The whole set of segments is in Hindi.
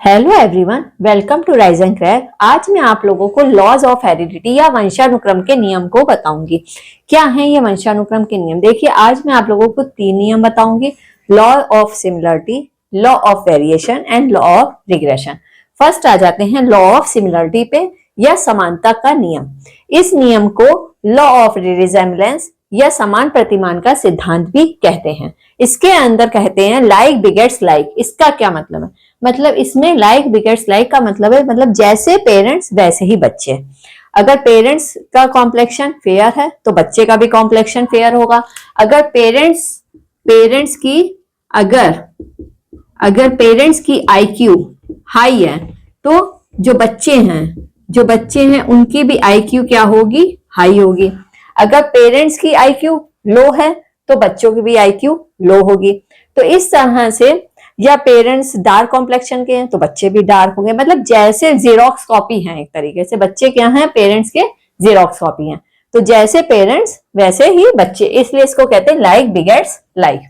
Hello everyone, welcome to rise and crack. आज मैं आप लोगों को लॉज ऑफ हेरिडिटी या वंशानुक्रम के नियम को बताऊंगी। क्या है ये वंशानुक्रम के नियम? देखिए, आज मैं आप लोगों को 3 नियम बताऊंगी: law of similarity, law of variation and law of regression. First आ जाते हैं लॉ ऑफ सिमिलरिटी पे या समानता का नियम। इस नियम को लॉ ऑफ रिजेम्बलेंस या समान प्रतिमान का सिद्धांत भी कहते हैं। इसके अंदर कहते हैं लाइक बिगेट्स लाइक। इसका क्या मतलब है? मतलब इसमें लाइक बिगेट्स लाइक का मतलब है, मतलब जैसे पेरेंट्स वैसे ही बच्चे। अगर पेरेंट्स का कॉम्प्लेक्शन फेयर है तो बच्चे का भी कॉम्प्लेक्शन फेयर होगा। अगर पेरेंट्स की अगर पेरेंट्स की आईक्यू हाई है तो जो बच्चे हैं उनकी भी आईक्यू क्या होगी? हाई होगी। अगर पेरेंट्स की आईक्यू लो है तो बच्चों की भी आईक्यू लो होगी। तो इस तरह से, या पेरेंट्स डार्क कॉम्प्लेक्शन के हैं तो बच्चे भी डार्क होंगे। मतलब जैसे जीरोक्स कॉपी हैं, एक तरीके से बच्चे क्या हैं? पेरेंट्स के जीरोक्स कॉपी हैं। तो जैसे पेरेंट्स वैसे ही बच्चे, इसलिए इसको कहते हैं लाइक बिगेट्स लाइक।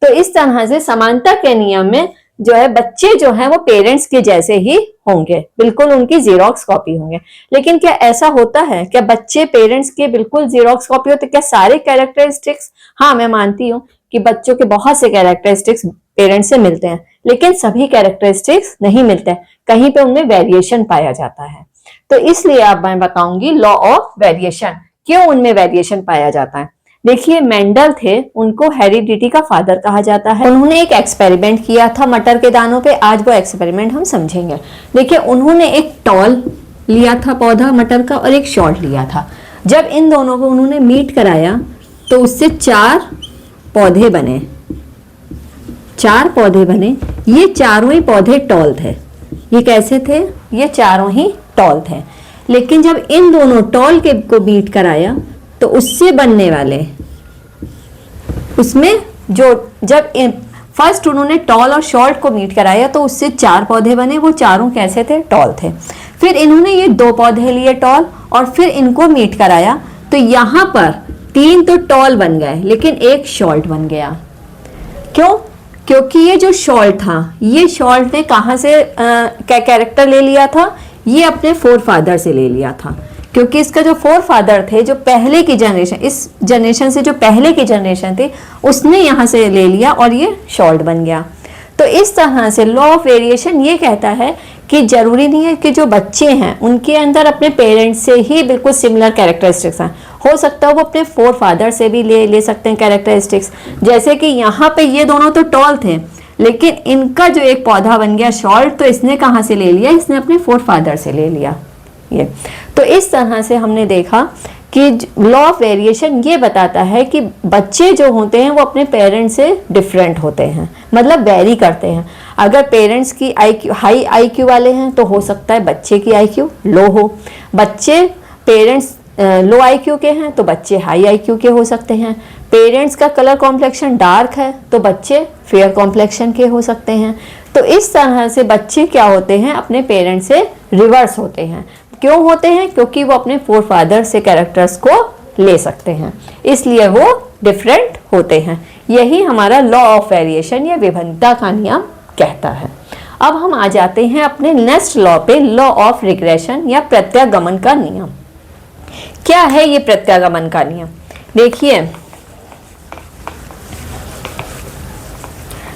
तो इस तरह से समानता के नियम में जो है बच्चे जो है वो पेरेंट्स के जैसे ही होंगे, बिल्कुल उनकी जीरोक्स कॉपी होंगे। लेकिन क्या ऐसा होता है? क्या बच्चे पेरेंट्स के बिल्कुल जीरोक्स कॉपी होते? क्या सारे कैरेक्टरिस्टिक्स? हाँ, मैं मानती हूँ कि बच्चों के बहुत से कैरेक्टरिस्टिक्स पेरेंट्स से मिलते हैं, लेकिन सभी कैरेक्टरिस्टिक्स नहीं मिलते हैं। कहीं पे उनमें वेरिएशन पाया जाता है। तो इसलिए अब मैं बताऊंगी लॉ ऑफ वेरिएशन, क्यों उनमें वेरिएशन पाया जाता है। देखिए, मेंडल थे, उनको हेरिडिटी का फादर कहा जाता है। उन्होंने एक एक्सपेरिमेंट किया था मटर के दानों पे। आज वो एक्सपेरिमेंट हम समझेंगे। देखिए, उन्होंने एक टॉल लिया था पौधा मटर का और एक शॉर्ट लिया था। जब इन दोनों को उन्होंने मीट कराया तो उससे 4 पौधे बने। 4 पौधे बने। ये चारों ही पौधे टॉल थे। ये कैसे थे? ये चारों ही टॉल थे। लेकिन जब इन दोनों टॉल के को मीट कराया तो उससे बनने वाले, उसमें जो जब फर्स्ट उन्होंने टॉल और शॉर्ट को मीट कराया तो उससे 4 पौधे बने। वो चारों कैसे थे? टॉल थे। फिर इन्होंने ये 2 पौधे लिए टॉल और फिर इनको मीट कराया तो यहां पर 3 तो टॉल बन गए लेकिन एक शॉर्ट बन गया। क्यों? क्योंकि ये जो शॉर्ट था, ये शॉर्ट ने कहां से क्या कैरेक्टर ले लिया था? ये अपने फोर फादर से ले लिया था। क्योंकि इसका जो फोर फादर थे, जो पहले की जनरेशन, इस जनरेशन से जो पहले की जनरेशन थी, उसने यहां से ले लिया और ये शॉर्ट बन गया। तो इस तरह से लॉ ऑफ वेरिएशन ये कहता है कि जरूरी नहीं है कि जो बच्चे हैं उनके अंदर अपने पेरेंट्स से ही बिल्कुल सिमिलर कैरेक्टरिस्टिक्स हैं। हो सकता है वो अपने फोर फादर से भी ले सकते हैं कैरेक्टरिस्टिक्स। जैसे कि यहाँ पे ये दोनों तो टॉल थे, लेकिन इनका जो एक पौधा बन गया शॉर्ट, तो इसने कहाँ से ले लिया? इसने अपने फोर फादर से ले लिया। ये तो इस तरह से हमने देखा कि लॉ ऑफ वेरिएशन ये बताता है कि बच्चे जो होते हैं वो अपने पेरेंट्स से डिफरेंट होते हैं, मतलब वेरी करते हैं। अगर पेरेंट्स की आईक्यू हाई आईक्यू वाले हैं तो हो सकता है बच्चे की आईक्यू लो हो। बच्चे पेरेंट्स लो आईक्यू के हैं तो बच्चे हाई आईक्यू के हो सकते हैं। पेरेंट्स का कलर कॉम्प्लेक्शन डार्क है तो बच्चे फेयर कॉम्प्लेक्शन के हो सकते हैं। तो इस तरह से बच्चे क्या होते हैं? अपने पेरेंट्स से रिवर्स होते हैं। क्यों होते हैं? क्योंकि वो अपने फोर फादर से कैरेक्टर्स को ले सकते हैं, इसलिए वो डिफरेंट होते हैं। यही हमारा लॉ ऑफ वेरिएशन या विभिन्नता का नियम कहता है। अब हम आ जाते हैं अपने नेक्स्ट लॉ पे, लॉ ऑफ रिग्रेशन या प्रत्यागमन का नियम। क्या है ये प्रत्यागमन का नियम?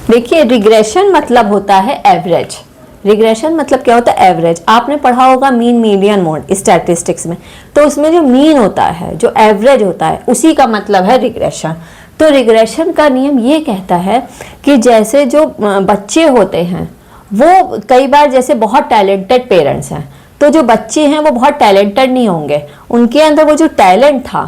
देखिए, रिग्रेशन मतलब होता है एवरेज। रिग्रेशन मतलब क्या होता है? एवरेज। आपने पढ़ा होगा मीन मीडियन मोड स्टैटिस्टिक्स में, तो उसमें जो मीन होता है, जो एवरेज होता है, उसी का मतलब है रिग्रेशन। तो रिग्रेशन का नियम ये कहता है कि जैसे जो बच्चे होते हैं वो कई बार, जैसे बहुत टैलेंटेड पेरेंट्स हैं तो जो बच्चे हैं वो बहुत टैलेंटेड नहीं होंगे, उनके अंदर वो जो टैलेंट था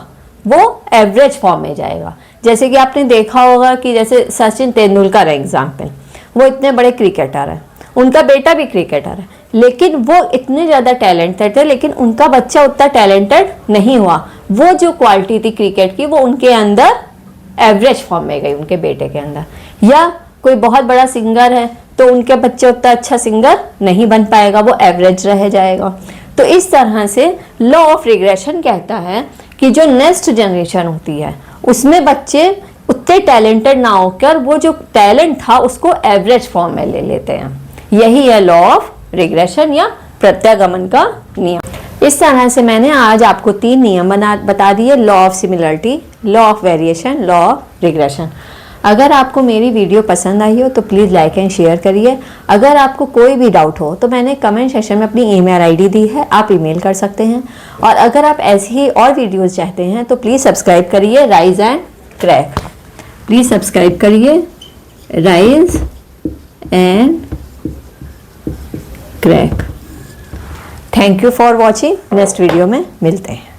वो एवरेज फॉर्म में जाएगा। जैसे कि आपने देखा होगा कि जैसे सचिन तेंदुलकर है एग्जाम्पल, वो इतने बड़े क्रिकेटर हैं, उनका बेटा भी क्रिकेटर है, लेकिन वो इतने ज़्यादा टैलेंटेड थे, लेकिन उनका बच्चा उतना टैलेंटेड नहीं हुआ। वो जो क्वालिटी थी क्रिकेट की वो उनके अंदर एवरेज फॉर्म में गई, उनके बेटे के अंदर। या कोई बहुत बड़ा सिंगर है तो उनके बच्चे उतना अच्छा सिंगर नहीं बन पाएगा, वो एवरेज रह जाएगा। तो इस तरह से लॉ ऑफ रिग्रेशन कहता है कि जो नेक्स्ट जनरेशन होती है उसमें बच्चे उतने टैलेंटेड ना होकर वो जो टैलेंट था उसको एवरेज फॉर्म में ले लेते हैं। यही है लॉ ऑफ रिग्रेशन या प्रत्यागमन का नियम। इस तरह से मैंने आज आपको 3 नियम बता दिए, law of similarity, law of variation, law of regression. अगर आपको मेरी वीडियो पसंद आई हो तो प्लीज़ लाइक एंड शेयर करिए। अगर आपको कोई भी डाउट हो तो मैंने कमेंट सेक्शन में अपनी ईमेल आईडी दी है, आप ईमेल कर सकते हैं। और अगर आप ऐसी ही और वीडियोस चाहते हैं तो प्लीज़ सब्सक्राइब करिए rise and crack. Please subscribe करिए rise and crack. Thank you for watching. Next video में मिलते हैं।